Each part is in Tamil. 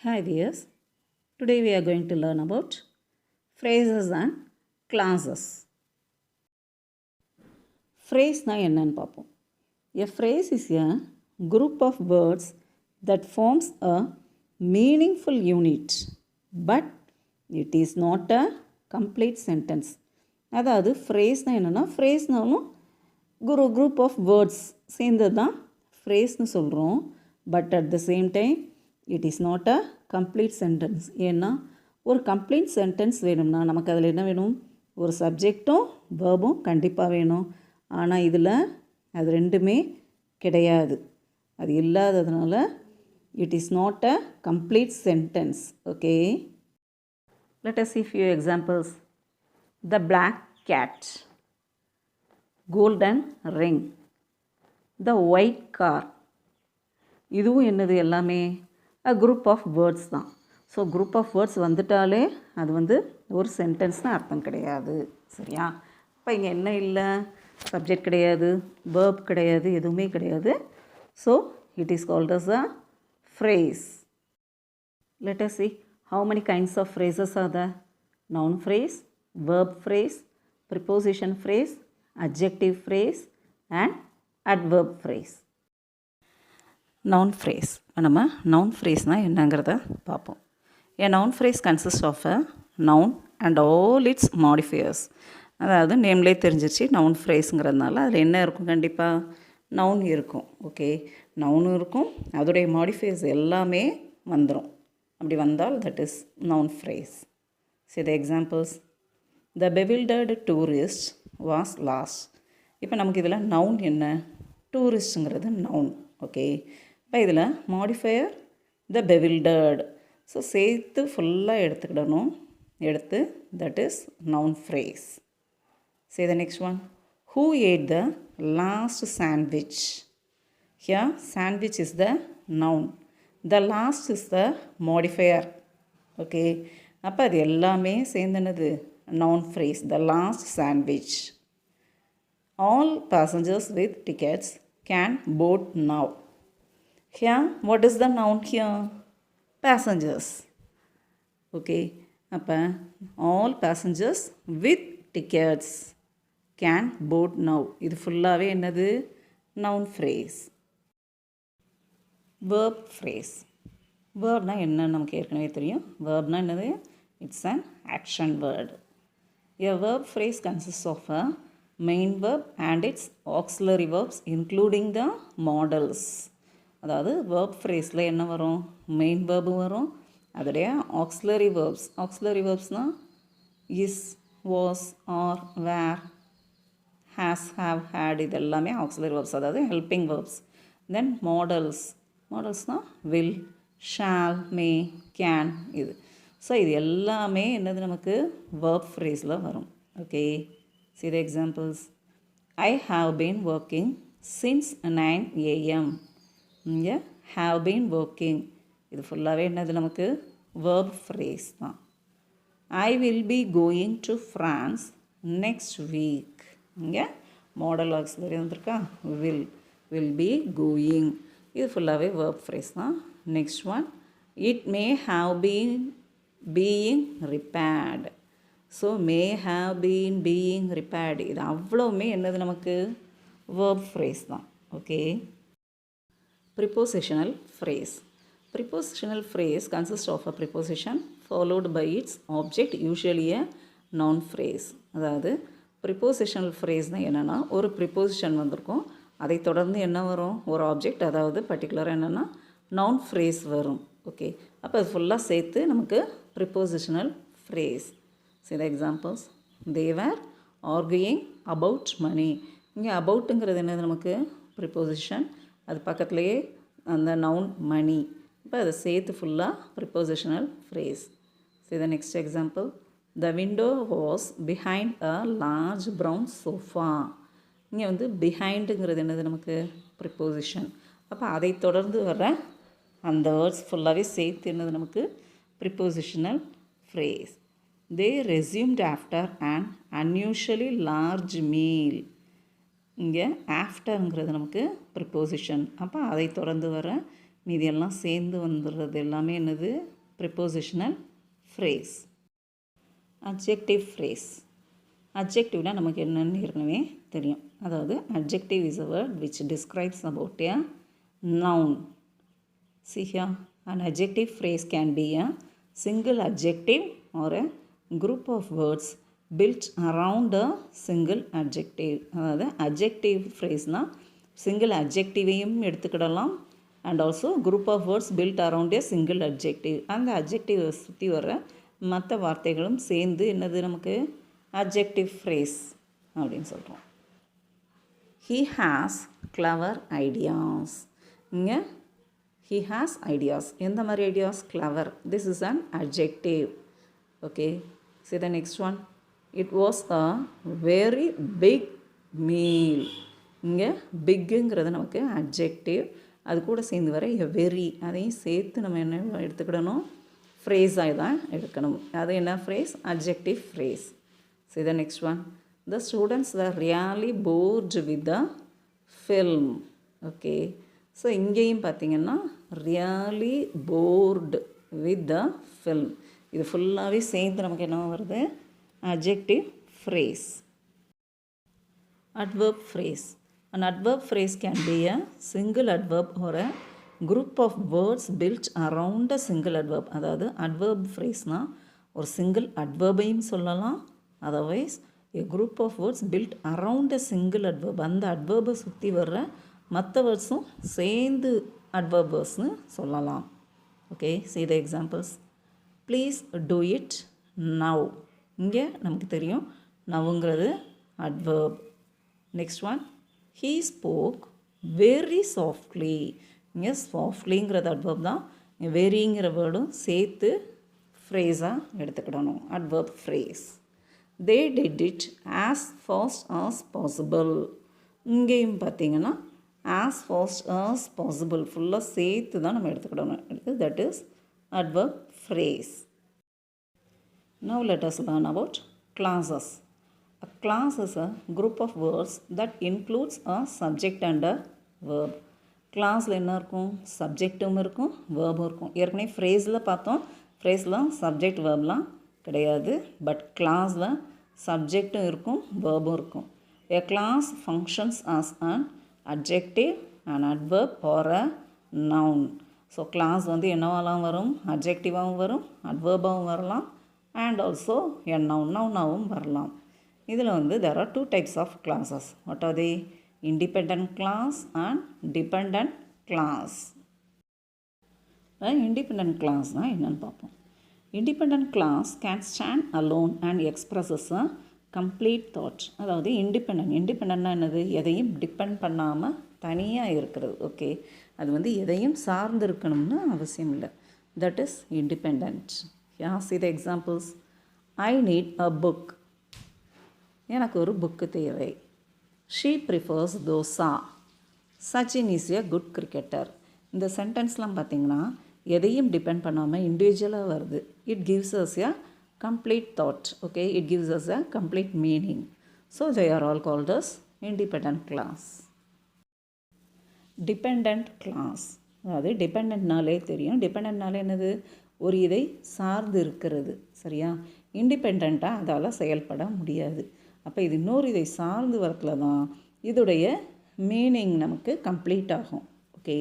Hi dears, today we are going to learn about phrases and clauses. Phrase na என்னன்னு பார்ப்போம். A phrase is a group of words that forms a meaningful unit, but it is not a complete sentence. அதாவது ஃப்ரேஸ்னால் என்னென்னா ஃப்ரேஸ்னாலும் குரூப் ஆஃப் வேர்ட்ஸ் சேர்ந்தது தான் ஃப்ரேஸ்னு சொல்கிறோம். But at the same time it is not a complete sentence. ஏன்னா ஒரு கம்ப்ளீட் சென்டென்ஸ் வேணும்னா நமக்கு அதில் என்ன வேணும், ஒரு சப்ஜெக்டும் வேர்பும் கண்டிப்பாக வேணும். ஆனால் இதில் அது ரெண்டுமே கிடையாது. அது இல்லாததுனால it is not a complete sentence. Okay, let us see few examples. The black cat, golden ring, the white car. இதுவும் என்னது, எல்லாமே a group of words தான். ஸோ group of words வந்துட்டாலே அது வந்து ஒரு சென்டென்ஸ்னு அர்த்தம் கிடையாது. சரியா? இப்போ இங்கே என்ன இல்லை, சப்ஜெக்ட் கிடையாது, verb கிடையாது, எதுவுமே கிடையாது. So it is called as a phrase. Let us see how many kinds of phrases are there. Noun phrase, verb phrase, preposition phrase, adjective phrase and adverb phrase. Noun phrase. நம்ம noun phrase-னால் என்னங்கிறத பார்ப்போம். A noun phrase consists of a noun and all its modifiers. அதாவது நேம்லேயே தெரிஞ்சிருச்சு நவுன் ஃப்ரேஸுங்கிறதுனால அதில் என்ன இருக்கும், கண்டிப்பாக நவுன் இருக்கும். ஓகே, நவுனும் இருக்கும், அதோடைய மாடிஃபையர்ஸ் எல்லாமே வந்துடும். அப்படி வந்தால் that is noun phrase. See the examples. The bewildered tourist was lost. இப்போ நமக்கு இதில் நவுன் என்ன, டூரிஸ்ட்டுங்கிறது நவுன். ஓகே, இப்போ இதில் மாடிஃபையர் த பெவில்டர்டு. ஸோ சேர்த்து ஃபுல்லாக எடுத்துக்கிடணும். எடுத்து that is noun phrase. Say the next one. Who ate the last sandwich? Here sandwich is the noun. The last is the modifier. Okay, அப்போ அது எல்லாமே சேர்ந்தனது noun phrase. The last sandwich. All passengers with tickets can board now. Here what is the noun here? Passengers. Okay, அப்போ all passengers with tickets can board now. இது ஃபுல்லாகவே என்னது, noun phrase. verb phrase. வேர்ப்னா என்னன்னு நமக்கு ஏற்கனவே தெரியும். வேர்ப்னா என்னது, it's an action word. A verb phrase consists of a main verb and its auxiliary verbs including the modals. அதாவது verb phraseல என்ன வரும், மெயின் வேர்பும் வரும், அதோடைய auxiliary verbs. auxiliary verbsனால் is, was, are, were, has, have, had, இது எல்லாமே auxiliary verbs, அதாவது helping verbs. Then modals. modalsனால் will, shall, may, can, இது. ஸோ இது எல்லாமே என்னது நமக்கு verb phraseல வரும். Okay, see the examples. I have been working since 9 AM. இங்கே have been working இது ஃபுல்லாகவே என்னது நமக்கு verb phrase தான். I will be going to France next week. இங்கே மாடல் ஆக்ஸிலரி வந்திருக்கா, will be going இது ஃபுல்லாகவே verb phrase தான். Next one, it may have been being repaired. So may have been being repaired இது அவ்வளோவுமே என்னது நமக்கு verb phrase தான். Okay, prepositional phrase. Prepositional phrase consists of a preposition followed by its object, usually a noun phrase. அதாவது prepositional phrase-னால் என்னென்னா ஒரு preposition வந்திருக்கும், அதை தொடர்ந்து என்ன வரும், ஒரு ஆப்ஜெக்ட், அதாவது பர்டிகுலராக என்னென்னா noun phrase வரும். ஓகே, அப்போ அது ஃபுல்லாக சேர்த்து நமக்கு prepositional phrase. See the examples. They were arguing about money. இங்கே அபவுட்டுங்கிறது என்னது நமக்கு preposition, அது பக்கத்துலேயே அந்த noun money. இப்போ அதை சேர்த்து ஃபுல்லாக prepositional phrase. See the next example. The window was behind a large brown sofa. இங்கே வந்து behindங்கிறது என்னது நமக்கு preposition. அப்போ அதை தொடர்ந்து வர அந்த வேர்ட்ஸ் ஃபுல்லாகவே சேர்த்து என்னது நமக்கு prepositional phrase. They resumed after an unusually large meal. இங்கே ஆஃப்டருங்கிறது நமக்கு ப்ரிப்போசிஷன். அப்போ அதை தொடர்ந்து வர மீதி எல்லாம் சேர்ந்து வந்துடுறது எல்லாமே என்னது ப்ரிப்போசிஷனல் ஃப்ரேஸ். Adjective phrase. அட்ஜெக்டிவ்னா நமக்கு என்னன்னு ஏற்கனவே தெரியும். அதாவது adjective is a word which describes about a noun. See here, an adjective phrase can be a single adjective or a group of words built around a single adjective. அதாவது adjective phrase-னா single adjective-ஐயும் எடுத்துக்கிடலாம் and also group of words built around a single adjective. அந்த adjective சுற்றி வர மற்ற வார்த்தைகளும் சேர்ந்து என்னது நமக்கு adjective phrase அப்படின்னு சொல்கிறோம். He has clever ideas. இங்கே he has ideas. எந்த மாதிரி ideas? Clever. This is an adjective. Okay. See the next one. It was a very big meal. இங்கே பிக்குங்கிறது நமக்கு adjective. அது கூட சேர்ந்து வர a very அதையும் சேர்த்து நம்ம என்ன எடுத்துக்கிடணும்? ஃப்ரேஸாக தான் எடுக்கணும். அது என்ன phrase? adjective phrase. See the next one. The students were really bored with the film. Okay. So இங்கேயும் பார்த்தீங்கன்னா really bored with the film. இது ஃபுல்லாகவே சேர்ந்து நமக்கு என்ன வருது? adjective phrase. Adverb phrase. An adverb phrase can be a single adverb or a group of words built around a single adverb. அதாவது adverb phrase-னா ஒரு single adverb-ஐயும் சொல்லலாம். Otherwise, a group of words built around a single adverb. அந்த adverb-ஐ சுற்றி வர்ற மற்ற வேர்ட்ஸும் சேர்ந்து adverb words-னு சொல்லலாம். Okay, see the examples. Please do it now. இங்கே நமக்கு தெரியும் nowங்கிறது adverb. Next one. He spoke very softly. இங்கே softlyங்கிறது adverb தான். veryங்கிற வேர்டும் சேர்த்து ஃப்ரேஸாக எடுத்துக்கிடணும். adverb phrase. They did it as fast as possible. இங்கேயும் பார்த்தீங்கன்னா as fast as possible ஃபுல்லாக சேர்த்து தான் நம்ம எடுத்துக்கிடணும். எடுத்து that is adverb phrase. Now let us learn about clauses. A clause is a group of words that includes a subject and a verb. கிளாஸில் என்ன இருக்கும்? சப்ஜெக்டும் இருக்கும், வேர்பும் இருக்கும். ஏற்கனவே ஃப்ரேஸில் பார்த்தோம். ஃப்ரேஸில் சப்ஜெக்ட் வேர்ப்லாம் கிடையாது. பட் கிளாஸில் சப்ஜெக்டும் இருக்கும், வேர்பும் இருக்கும். A clause functions as an adjective, an adverb or a noun. So clause வந்து என்னவாலாம் வரும்? அட்ஜெக்டிவாகவும் வரும், அட்வர்பாகவும் வரலாம், அண்ட் ஆல்சோ a noun, நவுனாகவும் வரலாம். இதில் வந்து there are two types of clauses. What are they? Independent clause and dependent clause. Independent clauseனா என்னன்னு பார்ப்போம். Independent clause can stand alone and expresses a complete thought. அதாவது இண்டிபெண்டன்ட்னா என்னது? எதையும் டிபெண்ட் பண்ணாமல் தனியாக இருக்கிறது. ஓகே, அது வந்து எதையும் சார்ந்து இருக்கணும்னு அவசியம் இல்லை. That is independent. Yeah, see the examples. I need a book. எனக்கு ஒரு புக்கு தேவை. She prefers dosa. Sachin is a good cricketer. இந்த சென்டென்ஸ்லாம் பார்த்திங்கன்னா எதையும் டிபெண்ட் பண்ணாமல் இண்டிவிஜுவலாக வருது. It gives us a complete thought. Okay, it gives us a complete meaning. So they are all called as independent clause. Dependent clause, அதாவது டிபெண்டன்ட்னாலே தெரியும். டிபெண்டன்ட்னாலே என்னது? ஒரு இதை சார்ந்து இருக்கிறது. சரியா? இண்டிபெண்ட்டாக அதால் செயல்பட முடியாது. அப்போ இது இன்னொரு இதை சார்ந்து வரத்துல தான் இதோடைய மீனிங் நமக்கு கம்ப்ளீட் ஆகும். ஓகே,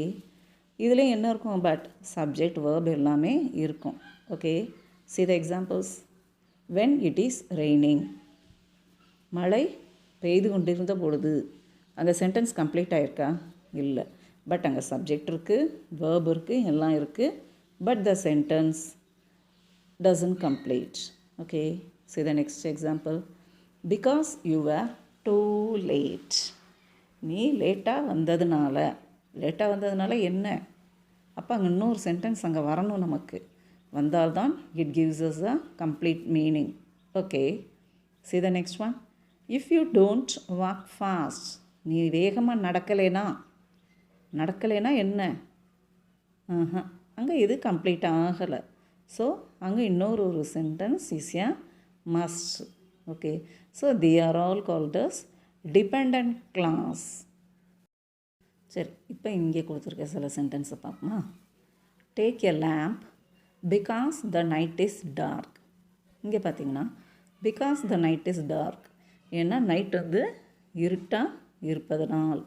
இதில் என்ன இருக்கும்? பட் சப்ஜெக்ட் வேர்ப் எல்லாமே இருக்கும். Okay, see the examples. When it is raining. மழை பெய்து கொண்டிருந்த பொழுது. அந்த சென்டென்ஸ் கம்ப்ளீட் ஆகிருக்கா? இல்லை. பட் அங்கே சப்ஜெக்ட் இருக்குது, வேர்ப் இருக்குது, எல்லாம் இருக்குது. But the sentence doesn't complete. Okay, see the next example. Because you were too late. நீ லேட்டாக வந்ததுனால என்ன? அப்போ அங்கே இன்னொரு சென்டென்ஸ் அங்கே வரணும். நமக்கு வந்தால்தான் it gives us a complete meaning. Okay, see the next one. If you don't walk fast. நீ வேகமாக நடக்கலைனா என்ன? அங்கே இது கம்ப்ளீட் ஆகலை. ஸோ அங்கே இன்னொரு sentence is a must. Okay, so they are all called as dependent clause. சரி, இப்போ இங்கே கொடுத்துருக்க சில சென்டென்ஸை பார்ப்போமா? Take a lamp because the night is dark. இங்கே பார்த்தீங்கன்னா because the night is dark, ஏன்னா நைட் வந்து இருட்டாக இருப்பதனால்.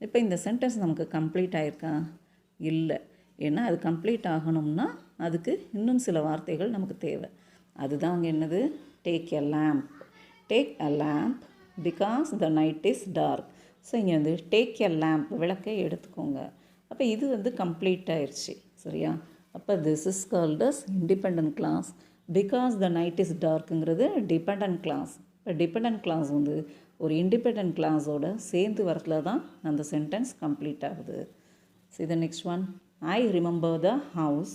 இப்போ இந்த சென்டென்ஸ் நமக்கு கம்ப்ளீட் ஆகிருக்கா? இல்லை. ஏன்னா அது கம்ப்ளீட் ஆகணும்னா அதுக்கு இன்னும் சில வார்த்தைகள் நமக்கு தேவை. அதுதான் அங்கே என்னது? Take a lamp. Take a lamp because the night is dark. So இங்கே வந்து டேக் எ லேம்ப், விளக்கை எடுத்துக்கோங்க. அப்போ இது வந்து கம்ப்ளீட் ஆயிடுச்சு. சரியா? அப்போ this is called as independent clause. Because the night is டார்க்குங்கிறது டிபெண்டன்ட் கிளாஸ். இப்போ டிபெண்டன்ட் கிளாஸ் வந்து ஒரு இண்டிபெண்டன்ட் கிளாஸோட சேர்ந்து வரத்துல தான் அந்த சென்டென்ஸ் கம்ப்ளீட் ஆகுது. See the next one. I remember the house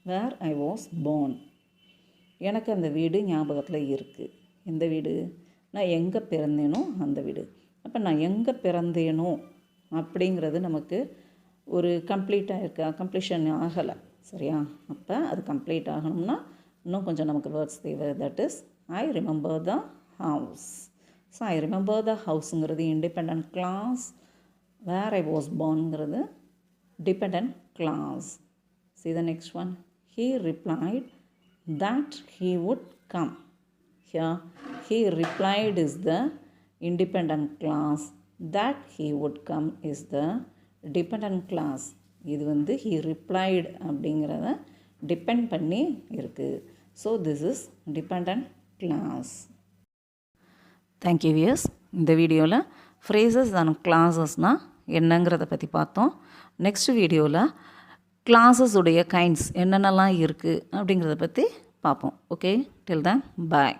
where I was born. எனக்கு அந்த வீடு ஞாபகத்தில் இருக்குது. எந்த வீடு? நான் எங்கே பிறந்தேனோ அந்த வீடு. அப்போ நான் எங்கே பிறந்தேனோ அப்படிங்கிறது நமக்கு ஒரு கம்ப்ளீட்டாக இருக்கா? கம்ப்ளீஷன் ஆகலை. சரியா? அப்போ அது கம்ப்ளீட் ஆகணும்னா இன்னும் கொஞ்சம் நமக்கு வேர்ட்ஸ் தேவை. That is I remember the house. So I remember the ஹவுஸுங்கிறது independent clause. Where I was பார்ன்ங்கிறது dependent clause. See the next one. He replied that he would come. Here he replied is the independent clause. That he would come is the dependent clause. இது வந்து he replied அப்படிங்கிறத டிபெண்ட் பண்ணி இருக்குது. So this is dependent clause. Thank you viewers. இந்த வீடியோவில் phrases and clausesனால் என்னங்கிறத பற்றி பார்த்தோம். நெக்ஸ்ட் வீடியோவில் கிளாஸஸ் உடைய கைண்ட்ஸ் என்னென்னலாம் இருக்குது அப்படிங்கிறத பற்றி பார்ப்போம். ஓகே, டில் தென் பாய்.